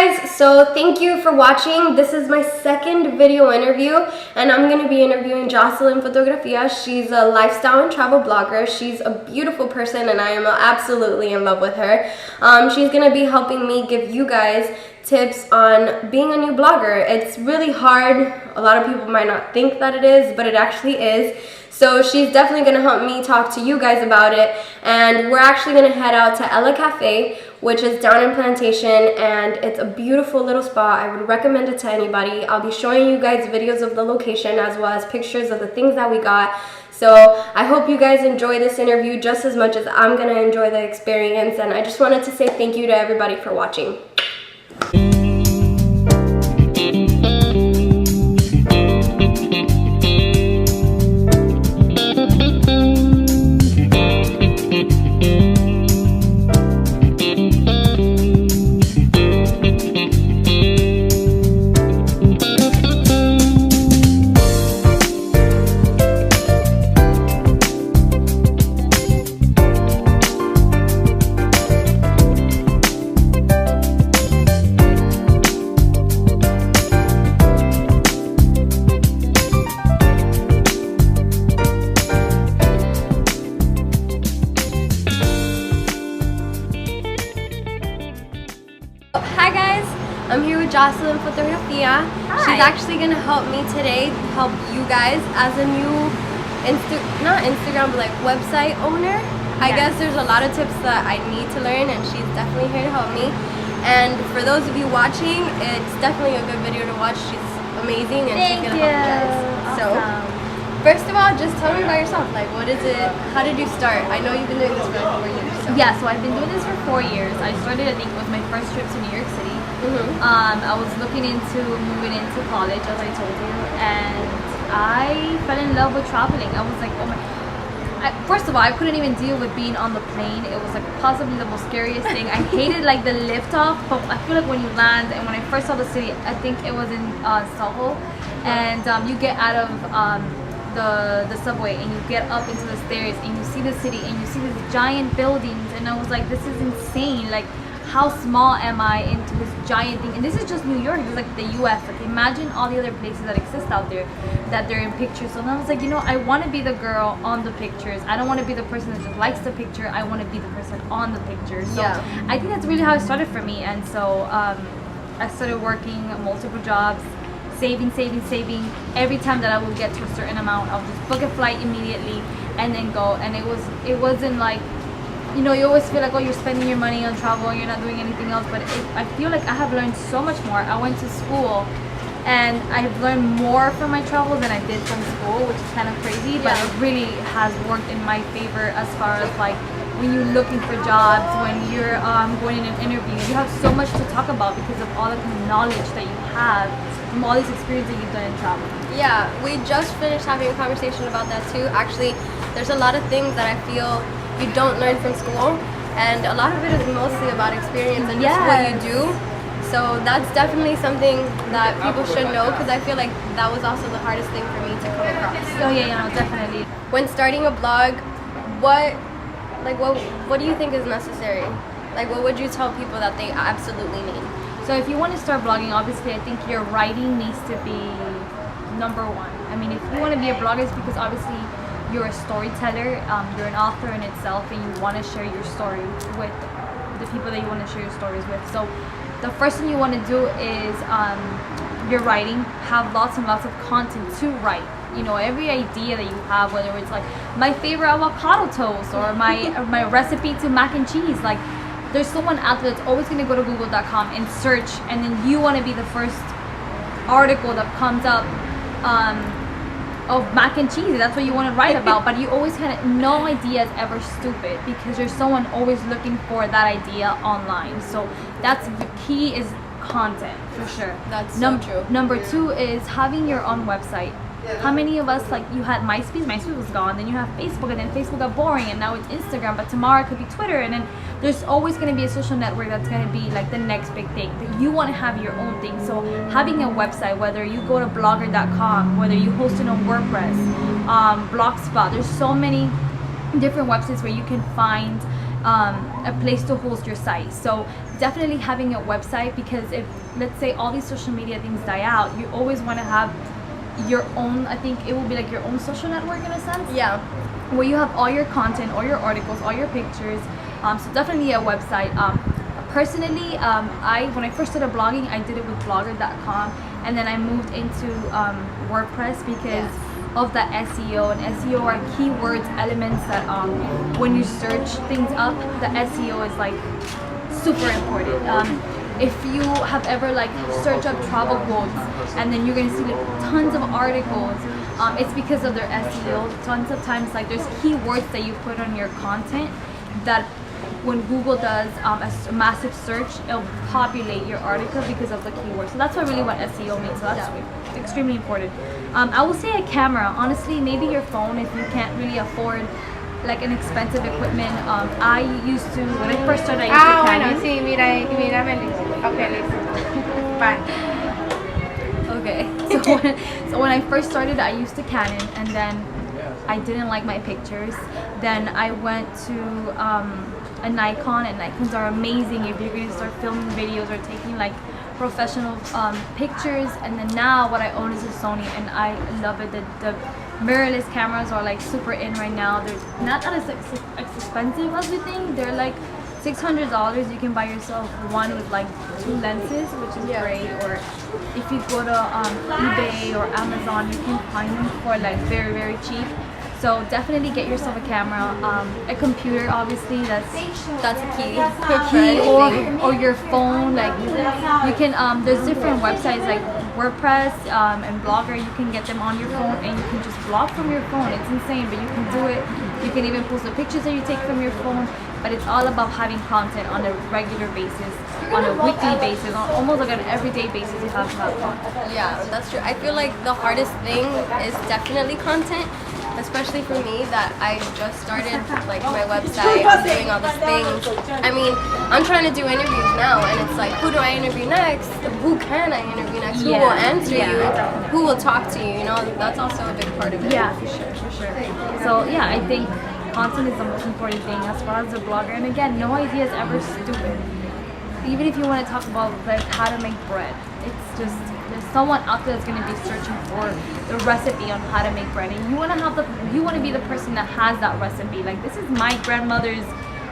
guys, so thank you for watching. This is my second video interview and I'm going to be interviewing Jocelyn Fotografia. She's a lifestyle and travel blogger. She's a beautiful person and I am absolutely in love with her. She's going to be helping me give you guys tips on being a new blogger. It's really hard. A lot of people might not think that it is, but it actually is. So she's definitely going to help me talk to you guys about it, and we're actually going to head out to Ella Cafe, which is down in Plantation, and it's a beautiful little spot. I would recommend it to anybody. I'll be showing you guys videos of the location as well as pictures of the things that we got. So I hope you guys enjoy this interview just as much as I'm going to enjoy the experience, and I just wanted to say thank you to everybody for watching. Hi guys, I'm here with Jocelyn Fotografia. She's actually going to help me today, help you guys as a new, not Instagram, but like website owner. I guess there's a lot of tips that I need to learn and she's definitely here to help me. And for those of you watching, it's definitely a good video to watch. She's amazing and she's going to help you guys. So, first of all, just tell me about yourself. Like, what is it? How did you start? I know you've been doing this for like 4 years. So. Yeah, so I've been doing this for 4 years. I started, I think it was my first trip to New York City. I was looking into moving into college, as I told you, and I fell in love with traveling. I was like, oh my. First of all, I couldn't even deal with being on the plane. It was like possibly the most scariest thing. I hated like the lift off, but I feel like when you land, and when I first saw the city, I think it was in Soho, and you get out of the subway and you get up into the stairs and you see the city and you see these giant buildings, and I was like, this is insane. Like, how small am I into this giant thing? And this is just New York. It's like the US. Like, imagine all the other places that exist out there that they're in pictures. So I was like, you know, I want to be the girl on the pictures. I don't want to be the person that just likes the picture. I want to be the person on the picture. So I think that's really how it started for me. And so I started working multiple jobs, saving every time that I would get to a certain amount. I'll just book a flight immediately and then go. And it wasn't like, you know, you always feel like, oh, you're spending your money on travel and you're not doing anything else, but I feel like I have learned so much more. I went to school and I've learned more from my travels than I did from school, which is kind of crazy, but it really has worked in my favor as far as like when you're looking for jobs, when you're going in an interview. You have so much to talk about because of all of the knowledge that you have from all these experiences that you've done in travel. Yeah, we just finished having a conversation about that too. Actually, there's a lot of things that I feel you don't learn from school, and a lot of it is mostly about experience and just what you do. So that's definitely something that people should know, because I feel like that was also the hardest thing for me to come across. Oh yeah, no, definitely. When starting a blog, what do you think is necessary? Like, what would you tell people that they absolutely need? So if you want to start blogging, obviously I think your writing needs to be number one. I mean, if you want to be a blogger, it's because obviously you're a storyteller, you're an author in itself, and you want to share your story with the people that you want to share your stories with. So the first thing you want to do is your writing. Have lots and lots of content to write. You know, every idea that you have, whether it's like my favorite avocado toast or my recipe to mac and cheese, like there's someone out there that's always going to go to google.com and search, and then you want to be the first article that comes up of mac and cheese. That's what you want to write about, but you always kind of, no idea is ever stupid because there's someone always looking for that idea online. So that's the key, is content for sure. That's so true. Number two is having your own website. How many of us, like, you had MySpace was gone, then you have Facebook, and then Facebook got boring, and now it's Instagram, but tomorrow it could be Twitter, and then there's always going to be a social network that's going to be like the next big thing. But you want to have your own thing. So having a website, whether you go to blogger.com, whether you host it on WordPress, Blogspot, there's so many different websites where you can find a place to host your site. So definitely having a website, because if, let's say, all these social media things die out, you always want to have your own, I think it will be like your own social network in a sense. Yeah. Where you have all your content, all your articles, all your pictures. So definitely a website. Personally, when I first started blogging, I did it with blogger.com, and then I moved into WordPress because of the SEO. And SEO are keywords, elements that when you search things up, the SEO is like super important. If you have ever like search up travel quotes, and then you're gonna see like tons of articles, it's because of their SEO. Tons of times, like, there's keywords that you put on your content that when Google does a massive search, it'll populate your article because of the keywords. So that's really what SEO means. So that's extremely important. I will say a camera. Honestly, maybe your phone if you can't really afford like an expensive equipment. I used to, when I first started, I used to Canon. Bueno, sí, mira, Melissa. Okay, listen. Bye. Okay. So when I first started, I used a Canon, and then I didn't like my pictures. Then I went to a Nikon, and Nikons are amazing if you're going to start filming videos or taking like professional pictures. And then now what I own is a Sony, and I love it. The mirrorless cameras are like super in right now. They're not as expensive as you think. They're like $600. You can buy yourself one with like 2 lenses, which is great. Or if you go to eBay or Amazon, you can find them for like very, very cheap. So definitely get yourself a camera, a computer. Obviously, that's a key. Or your phone. Like you can. There's different websites like WordPress and Blogger. You can get them on your phone, and you can just blog from your phone. It's insane, but you can do it. You can even post the pictures that you take from your phone. But it's all about having content on a regular basis, on a weekly basis, on almost like an everyday basis. You have to have content. Yeah, that's true. I feel like the hardest thing is definitely content. Especially for me, that I just started like my website, I'm doing all these things. I mean, I'm trying to do interviews now, and it's like, who do I interview next? Who can I interview next? Who will answer you? Who will talk to you? You know, that's also a big part of it. Yeah, for sure. So yeah, I think content is the most important thing as far as a blogger. And again, no idea is ever stupid. Even if you want to talk about like how to make bread, it's just there's someone out there that's going to be searching for the recipe on how to make bread, and you want to be the person that has that recipe. Like, this is my grandmother's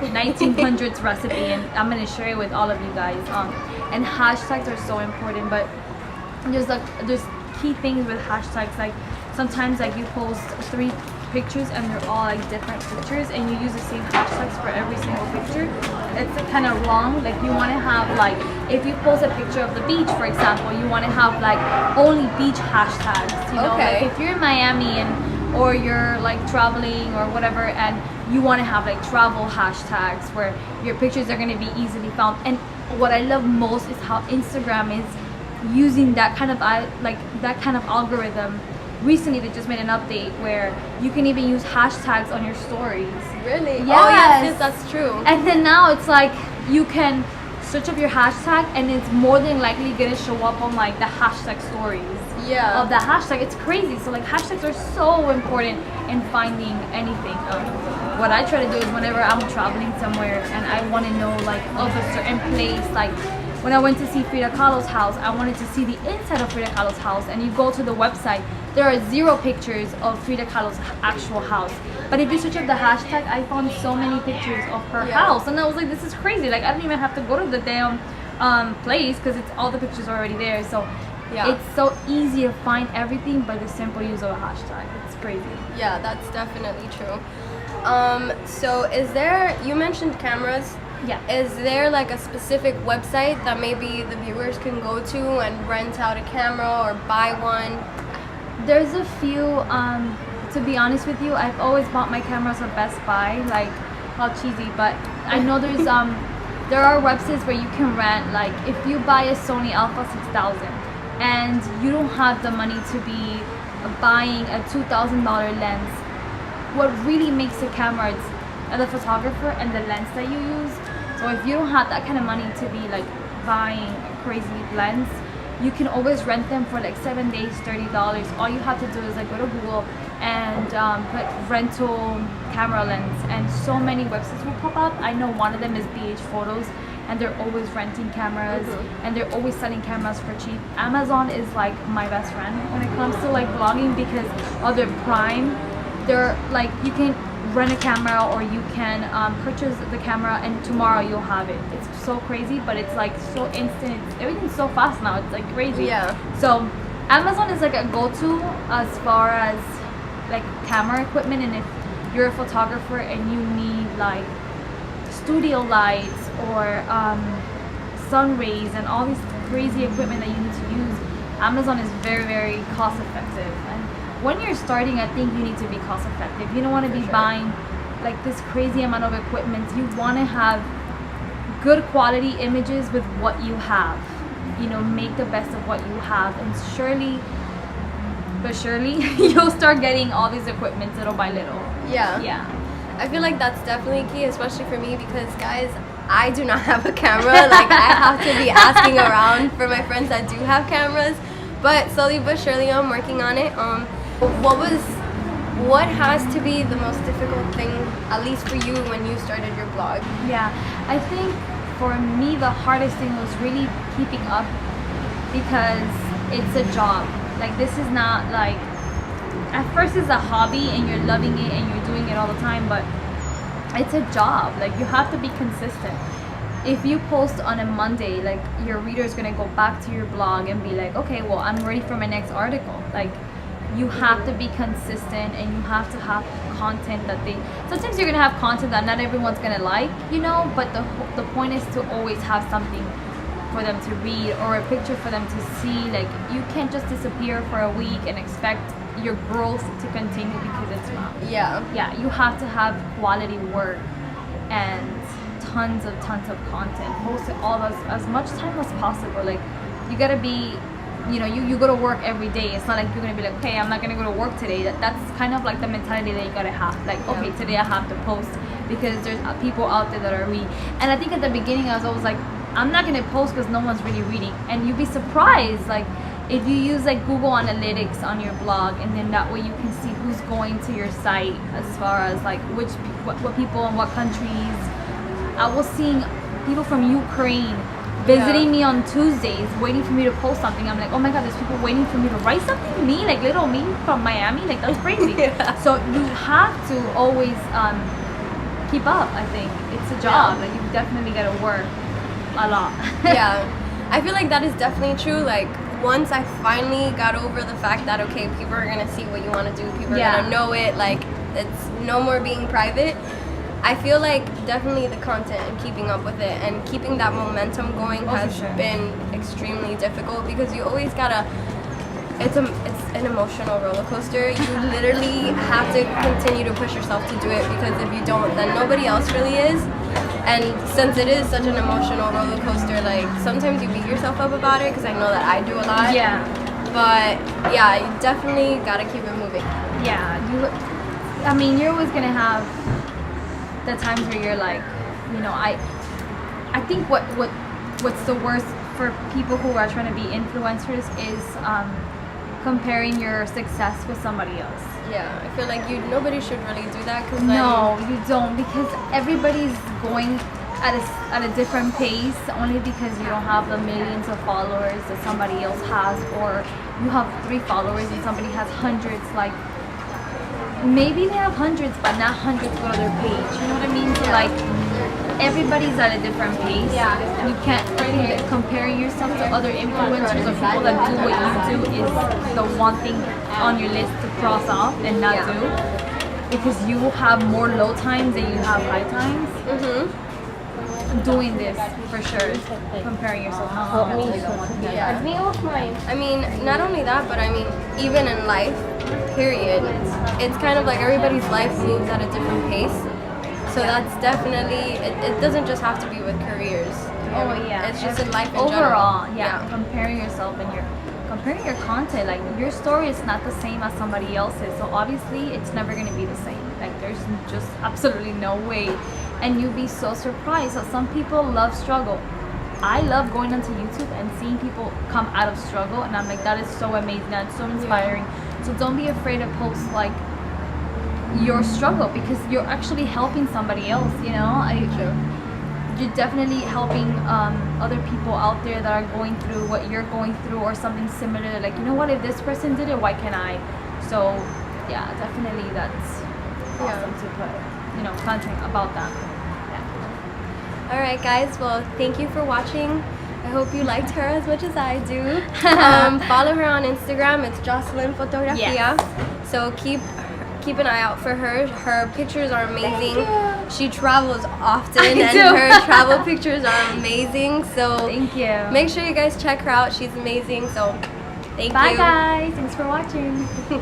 1900s recipe, and I'm going to share it with all of you guys. And hashtags are so important, but there's key things with hashtags. Like sometimes like you post 3 pictures and they're all like different pictures, and you use the same hashtags for every single picture. It's kind of wrong. Like, you want to have, like, if you post a picture of the beach, for example, you want to have like only beach hashtags, you know. Like if you're in Miami or you're like traveling or whatever, and you want to have like travel hashtags where your pictures are going to be easily found. And what I love most is how Instagram is using that kind of algorithm. Recently, they just made an update where you can even use hashtags on your stories. Really? Yes. Oh, yes, that's true. And then now it's like you can search up your hashtag, and it's more than likely gonna show up on like the hashtag stories. Of the hashtag. It's crazy. So like hashtags are so important in finding anything. What I try to do is whenever I'm traveling somewhere and I want to know like of a certain place, like when I went to see Frida Kahlo's house, I wanted to see the inside of Frida Kahlo's house, and you go to the website, there are 0 pictures of Frida Kahlo's actual house. But if you search up the hashtag, I found so many pictures of her house, and I was like, this is crazy. Like, I don't even have to go to the damn place, because it's all the pictures are already there. So it's so easy to find everything by the simple use of a hashtag. It's crazy. Yeah, that's definitely true. So you mentioned cameras. Yeah. Is there like a specific website that maybe the viewers can go to and rent out a camera or buy one? There's a few. To be honest with you, I've always bought my cameras at Best Buy. Like, how cheesy, but I know there's there are websites where you can rent. Like, if you buy a Sony Alpha 6000 and you don't have the money to be buying a $2,000 lens, what really makes a camera is the photographer and the lens that you use. So if you don't have that kind of money to be like buying a crazy lens, you can always rent them for like 7 days, $30. All you have to do is like go to Google and put rental camera lens, and so many websites will pop up. I know one of them is BH Photos, and they're always renting cameras, and they're always selling cameras for cheap. Amazon is like my best friend when it comes to like vlogging, because of their Prime. They're like, you can rent a camera, or you can purchase the camera and tomorrow you'll have it. It's so crazy, but it's like so instant. Everything's so fast now, it's like crazy. Yeah. So Amazon is like a go-to as far as like camera equipment, and if you're a photographer and you need like studio lights or sun rays and all these crazy equipment that you need to use, Amazon is very, very cost effective. And when you're starting, I think you need to be cost effective. You don't want to be buying like this crazy amount of equipment. You want to have good quality images with what you have. You know, make the best of what you have, and surely you'll start getting all these equipment little by little. Yeah. I feel like that's definitely key, especially for me, because guys, I do not have a camera. Like, I have to be asking around for my friends that do have cameras, but slowly but surely I'm working on it. What has to be the most difficult thing, at least for you, when you started your blog? Yeah, I think for me the hardest thing was really keeping up, because it's a job. Like, this is not like, at first it's a hobby and you're loving it and you're doing it all the time, but it's a job. Like, you have to be consistent. If you post on a Monday, like, your reader is gonna go back to your blog and be like, okay, well, I'm ready for my next article. Like, you have to be consistent, and you have to have content that sometimes you're gonna have content that not everyone's gonna like, you know, but the point is to always have something for them to read, or a picture for them to see. Like, you can't just disappear for a week and expect your growth to continue, because it's not. Yeah, you have to have quality work and tons of content. Post it all as much time as possible. Like, you gotta be, you know, you go to work every day. It's not like you're gonna be like, okay, I'm not gonna go to work today. That's kind of like the mentality that you gotta have. Like, okay, today I have to post, because there's people out there that are reading. And I think at the beginning I was always like, I'm not gonna post because no one's really reading. And you'd be surprised, like, if you use like Google Analytics on your blog, and then that way you can see who's going to your site, as far as like what people in what countries. I was seeing people from Ukraine visiting me on Tuesdays, waiting for me to post something. I'm like, oh my god, there's people waiting for me to write something. Me, like little me from Miami, like that's crazy. So you have to always keep up. I think it's a job. Like, you definitely gotta work a lot. Yeah, I feel like that is definitely true. Like, once I finally got over the fact that, okay, people are gonna see what you want to do, people are gonna know it, like, it's no more being private. I feel like definitely the content and keeping up with it and keeping that momentum going has been extremely difficult, because you always gotta, it's an emotional roller coaster. You literally have to continue to push yourself to do it, because if you don't, then nobody else really is. And since it is such an emotional roller coaster, like, sometimes you beat yourself up about it, because I know that I do a lot. Yeah. But yeah, you definitely gotta keep it moving. Yeah, I mean, you're always gonna have the times where you're like, you know, I think what's the worst for people who are trying to be influencers is comparing your success with somebody else. Yeah, I feel like nobody should really do that, because no, you don't, because everybody's going at a different pace, only because you don't have the millions of followers that somebody else has, or you have 3 followers and somebody has hundreds. Like, maybe they have hundreds, but not hundreds go to their page. You know what I mean? So like, everybody's at a different pace. You can't comparing yourself to other influencers or people that do what you do is the one thing on your list to cross off and not do, because you have more low times than you have high times. Doing this for sure, comparing yourself to I mean, not only that, but I mean, even in life, period, it's kind of like everybody's life moves at a different pace. So that's definitely, it doesn't just have to be with careers. Oh yeah, it's just in life in overall. general. Yeah, comparing yourself and comparing your content. Like, your story is not the same as somebody else's, so obviously it's never going to be the same. Like, there's just absolutely no way. And you'd be so surprised that some people love struggle. I love going onto YouTube and seeing people come out of struggle, and I'm like, that is so amazing, that's so inspiring. So don't be afraid to post like your struggle, because you're actually helping somebody else, you know. You're definitely helping other people out there that are going through what you're going through or something similar. Like, you know what, if this person did it, why can't I? So yeah, definitely that's awesome to put, you know, content about that. All right, guys. Well, thank you for watching. I hope you liked her as much as I do. Follow her on Instagram. It's Jocelyn Fotografia. Yes. So keep an eye out for her. Her pictures are amazing. She travels often, and her travel pictures are amazing. So thank you. Make sure you guys check her out. She's amazing. So thank you. Bye, guys. Thanks for watching.